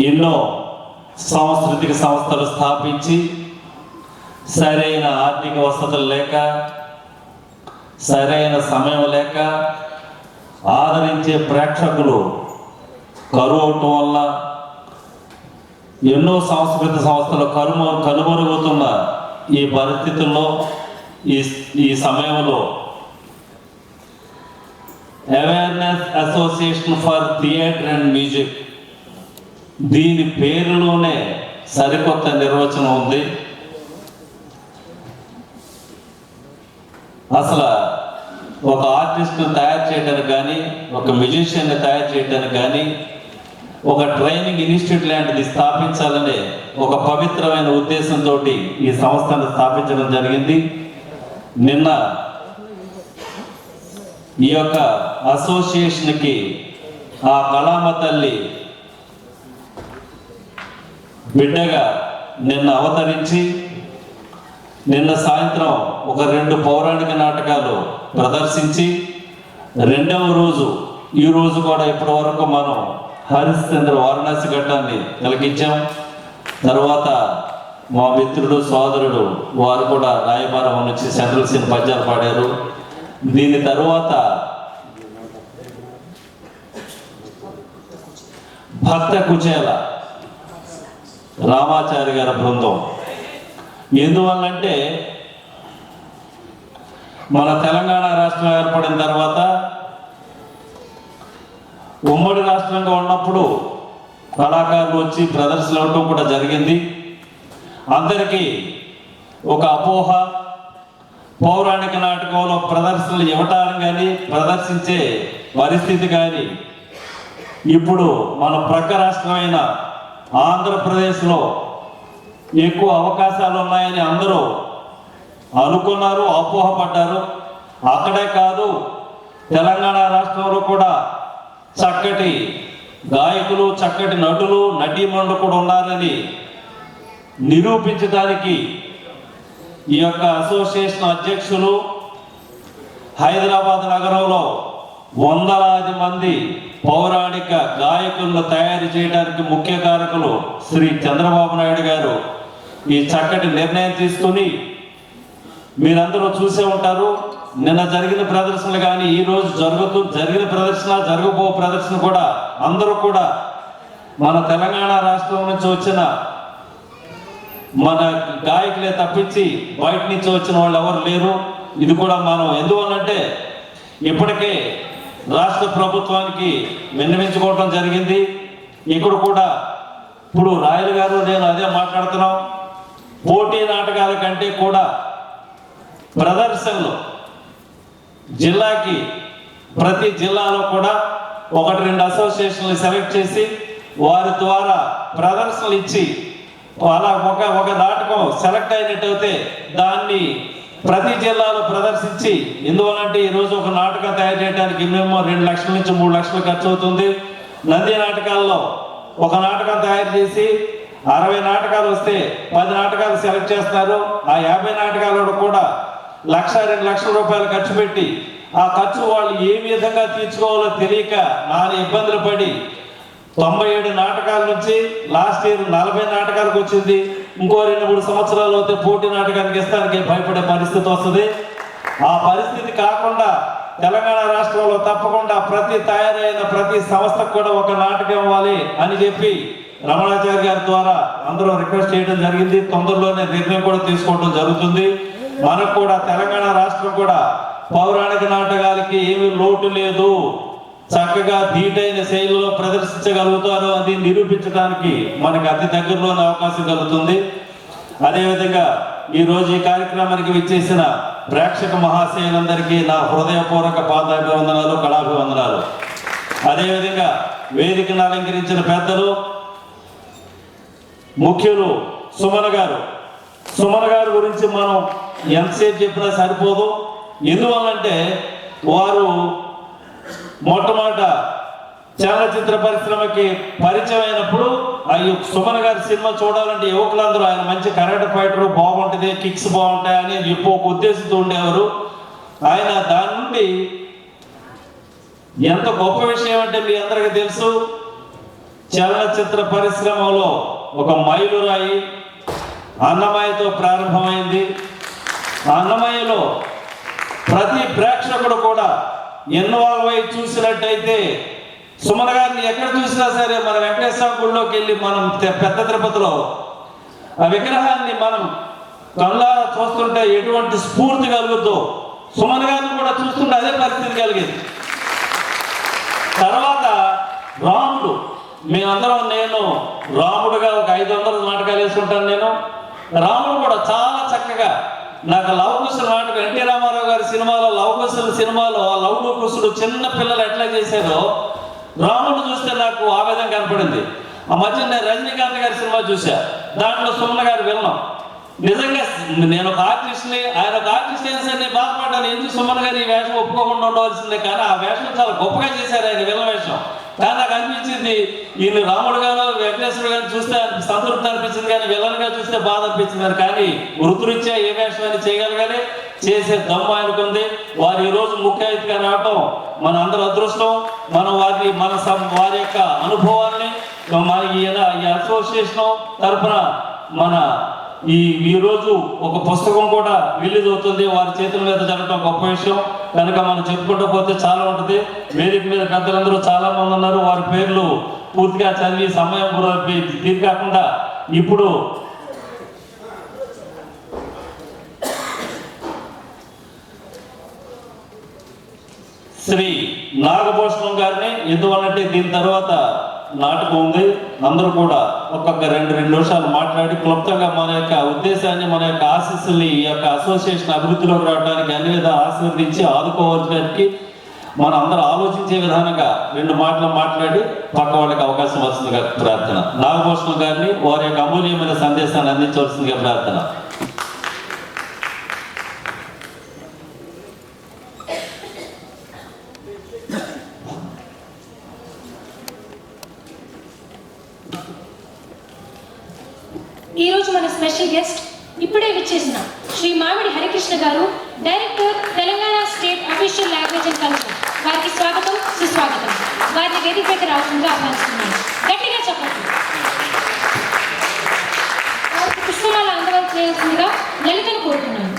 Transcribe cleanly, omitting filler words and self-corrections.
ఎన్నో సాంస్కృతిక సంస్థలు స్థాపించి సరైన ఆర్థిక వసతులు లేక, సరైన సమయం లేక, ఆదరించే ప్రేక్షకులు కరువు అవటం వల్ల ఎన్నో సాంస్కృతిక సంస్థలు కనుమరుగుతున్న ఈ పరిస్థితుల్లో ఈ సమయంలో awareness association for theatre and music, దీని పేరులోనే సరికొత్త నిర్వచనం ఉంది. అసలు ఒక ఆర్టిస్ట్ని తయారు చేయడానికి కానీ, ఒక మ్యూజిషియన్ని తయారు చేయడానికి కానీ ఒక ట్రైనింగ్ ఇన్స్టిట్యూట్ లాంటిది స్థాపించాలనే ఒక పవిత్రమైన ఉద్దేశంతో ఈ సంస్థను స్థాపించడం జరిగింది. నిన్న ఈ యొక్క అసోసియేషన్కి ఆ కళామ తల్లి బిడ్డగా నిన్న అవతరించి నిన్న సాయంత్రం ఒక 2 పౌరాణిక నాటకాలు ప్రదర్శించి, రెండవ రోజు ఈ రోజు కూడా ఇప్పటి వరకు మనం హరిశ్చంద్ర వారణాసి ఘట్టాన్ని తిలకించాం. తర్వాత మా మిత్రుడు సోదరుడు వారు కూడా రాయబారం నుంచి సెంట్రల్ సీన్ పద్యాలు పాడారు. దీని తరువాత భక్త కుచేల రామాచారి గారి బృందం. ఎందువల్లంటే మన తెలంగాణ రాష్ట్రం ఏర్పడిన తర్వాత ఉమ్మడి రాష్ట్రంగా ఉన్నప్పుడు కళాకారులు వచ్చి ప్రదర్శనలు ఇవ్వడం కూడా జరిగింది. అందరికీ ఒక అపోహ, పౌరాణిక నాటకంలో ప్రదర్శనలు ఇవ్వటానికి కానీ ప్రదర్శించే పరిస్థితి కానీ ఇప్పుడు మన ప్రక్క రాష్ట్రమైన ఆంధ్రప్రదేశ్లో ఎక్కువ అవకాశాలు ఉన్నాయని అందరూ అనుకున్నారు, అపోహపడ్డారు. అక్కడే కాదు, తెలంగాణ రాష్ట్రంలో కూడా చక్కటి గాయకులు, చక్కటి నటులు, నటీమణులు కూడా ఉన్నారని నిరూపించడానికి ఈ యొక్క అసోసియేషన్ అధ్యక్షులు హైదరాబాద్ నగరంలో వందలాది మంది పౌరాణిక గాయకులను తయారు చేయడానికి ముఖ్య కారకులు శ్రీ చంద్రబాబు నాయుడు గారు ఈ చక్కటి నిర్ణయం తీసుకుని, మీరందరూ చూసే ఉంటారు, నిన్న జరిగిన ప్రదర్శనలు కానీ ఈ రోజు జరిగిన ప్రదర్శన, జరగబో ప్రదర్శన కూడా అందరూ కూడా మన తెలంగాణ రాష్ట్రం నుంచి వచ్చిన మన గాయకులే తప్పించి బయట నుంచి వచ్చిన వాళ్ళు ఎవరు లేరు. ఇది కూడా మనం ఎందువల్లంటే ఇప్పటికే రాష్ట్ర ప్రభుత్వానికి విన్నవించుకోవడం జరిగింది. ఇక్కడ కూడా ఇప్పుడు రాయలు గారు నేను అదే మాట్లాడుతున్నాం, పోటీ నాటకాల కంటే కూడా ప్రదర్శనలు జిల్లాకి ప్రతి జిల్లాలో కూడా 1-2 అసోసియేషన్లు సెలెక్ట్ చేసి వారి ద్వారా ప్రదర్శనలు ఇచ్చి, అలా ఒక నాటకం సెలెక్ట్ అయినట్టయితే దాన్ని ప్రతి జిల్లాలో ప్రదర్శించి, ఎందువలంటే ఈరోజు ఒక నాటకం తయారు చేయడానికి మేము 2 లక్షల నుంచి 3 లక్షలు ఖర్చు అవుతుంది. నంది నాటకాల్లో ఒక నాటకం తయారు చేసి 60 నాటకాలు వస్తే 10 నాటకాలు సెలెక్ట్ చేస్తారు. ఆ 50 నాటకాలలో కూడా 1-2 లక్షల రూపాయలు ఖర్చు పెట్టి ఆ ఖర్చు వాళ్ళు ఏ విధంగా తీర్చుకోవాలో తెలియక నానా ఇబ్బందులు పడి 97 నాటకాల నుంచి లాస్ట్ ఇయర్ 40 నాటకాలకు వచ్చింది. ఇంకో 2-3 సంవత్సరాలు అయితే పోటీ నాటకానికి ఇస్తానికి భయపడే పరిస్థితి వస్తుంది. ఆ పరిస్థితి కాకుండా తెలంగాణ రాష్ట్రంలో తప్పకుండా ప్రతి తయారైన ప్రతి సంస్థకు కూడా ఒక నాటకం ఇవ్వాలి అని చెప్పి రమణాచారి గారి ద్వారా అందరూ రిక్వెస్ట్ చేయడం జరిగింది. తొందరలోనే నిర్ణయం కూడా తీసుకోవడం జరుగుతుంది. మనకు కూడా తెలంగాణ రాష్ట్రం కూడా పౌరాణిక నాటకాలకి ఏమీ లోటు లేదు, చక్కగా ధీటైన శైలిలో ప్రదర్శించగలుగుతారు అది నిరూపించడానికి మనకి అతి దగ్గరలోనే అవకాశం కలుగుతుంది. అదేవిధంగా ఈరోజు ఈ కార్యక్రమానికి విచ్చేసిన ప్రేక్షక మహాశయులందరికీ నా హృదయపూర్వక పాదాభివందనాలు, కళాభివందనాలు. అదేవిధంగా వేదికను అలంకరించిన పెద్దలు, ముఖ్యులు సుమన్ గారు గురించి మనం ఎంతసేపు చెప్పినా సరిపోదు. ఎందువల్లంటే వారు మొట్టమొదట చలనచిత్ర పరిశ్రమకి పరిచయం అయినప్పుడు సుమన్ గారి సినిమా చూడాలంటే యువకులందరూ ఆయన మంచి కరాటే ఫైటర్, బాగుంటుంది, కిక్స్ బాగుంటాయని చెప్పి ఒక ఉద్దేశంతో ఉండేవారు. ఆయన దాని నుండి ఎంత గొప్ప విషయం అంటే మీ అందరికీ తెలుసు, చలనచిత్ర పరిశ్రమలో ఒక మైలురాయి అన్నమయ్యతో ప్రారంభమైంది. అన్నమయ్యలో ప్రతి ప్రేక్షకుడు కూడా ఇన్వాల్వ్ అయి చూసినట్టయితే సుమన్ గారిని ఎక్కడ చూసినా సరే మన వెంకటేశ్వర గుడిలోకి వెళ్ళి మనం పెద్ద తిరుపతిలో ఆ విగ్రహాన్ని మనం కళ్ళారా చూస్తుంటే ఎటువంటి స్ఫూర్తి కలుగుతో సుమన్ గారిని కూడా చూస్తుంటే అదే పరిస్థితి కలిగింది. తర్వాత రాముడు, మేమందరం, నేను రాముడుగా ఒక 500 నాటకాలు వేసుకుంటాను. నేను రాముడు కూడా చాలా చక్కగా నాకు లవకుశుల నాటకం ఎన్టీ రామారావు గారి సినిమాలో లవకుశుల సినిమాలో ఆ లవకుశుడు చిన్న పిల్లలు ఎట్లా చేశారో రాముడు చూస్తే నాకు ఆవేదన కనపడింది. ఆ మధ్య నేను రజనీకాంత్ గారి సినిమా చూసా, దాంట్లో సుమన్ గారు విన్నాం. నిజంగా నేను ఒక ఆర్టిస్ట్ని, ఆయన ఒక ఆర్టిస్ట్ అయినా సరే బాధపడ్డాను, ఎందుకు సుమన్ గారు ఈ వేషం ఒప్పుకోకుండా ఉండవలసిందే. కానీ ఆ వేషం చాలా గొప్పగా చేశారు ఆయన, విల్ల వేషం. కానీ నాకు అనిపించింది ఈయన రాముడు గారు వెంకటేశ్వర గారిని చూస్తే సంతృప్తి అనిపించింది, కానీ విలన్గా చూస్తే బాధ అనిపించింది. కానీ వృత్తిరీత్యా ఏ వేషం అని చేయగలగానే చేసే దమ్ము ఆయనకుంది. వారు ఈరోజు ముఖ్య అతిథిగా రావటం మన అందరి అదృష్టం. మనం వారి యొక్క అనుభవాన్ని మన ఈ అసోసియేషన్ తరఫున మన ఈరోజు ఒక పుస్తకం కూడా రిలీజ్ అవుతుంది. వారి చేతుల మీద జరగడం గొప్ప విషయం కనుక మనం చెప్పుకుంటూ పోతే చాలా ఉంటుంది. వేదిక మీద పెద్దలందరూ చాలా మంది ఉన్నారు. వారి పేర్లు పూర్తిగా చదివి సమయం దీని కాకుండా ఇప్పుడు శ్రీ నాగభూషణం గారిని, ఎందువల్లంటే దీని తర్వాత నాటకం ఉంది, అందరూ కూడా ఒక్కొక్క 2 నిమిషాలు మాట్లాడి క్లుప్తంగా మన యొక్క ఉద్దేశాన్ని, మన యొక్క ఆశీస్సుల్ని, ఈ యొక్క అసోసియేషన్ అభివృద్ధిలోకి రావడానికి అన్ని విధాలు ఆశీర్వదించి ఆదుకోవడానికి మనం అందరూ ఆలోచించే విధానంగా 2 మాటలు మాట్లాడి పక్క వాళ్ళకి అవకాశం వస్తుందిగా ప్రార్థన. నాగభూషణం గారిని వారి యొక్క అమూల్యమైన సందేశాన్ని అందించవలసిందిగా ప్రార్థన. ఈ రోజు మన స్పెషల్ గెస్ట్ ఇప్పుడే విచ్చేసిన శ్రీ మామిడి హరికృష్ణ గారు, director, Telangana state official language and culture. వారికి స్వాగతం, సుస్వాగతం. వారిని వేదికపైకి రావాల్సిందిగా ఆహ్వానిస్తున్నాను. గట్టిగా చెప్పండి. వారికి పుష్పమాల అందవలసిందిగా లలితను కోరుతున్నాను.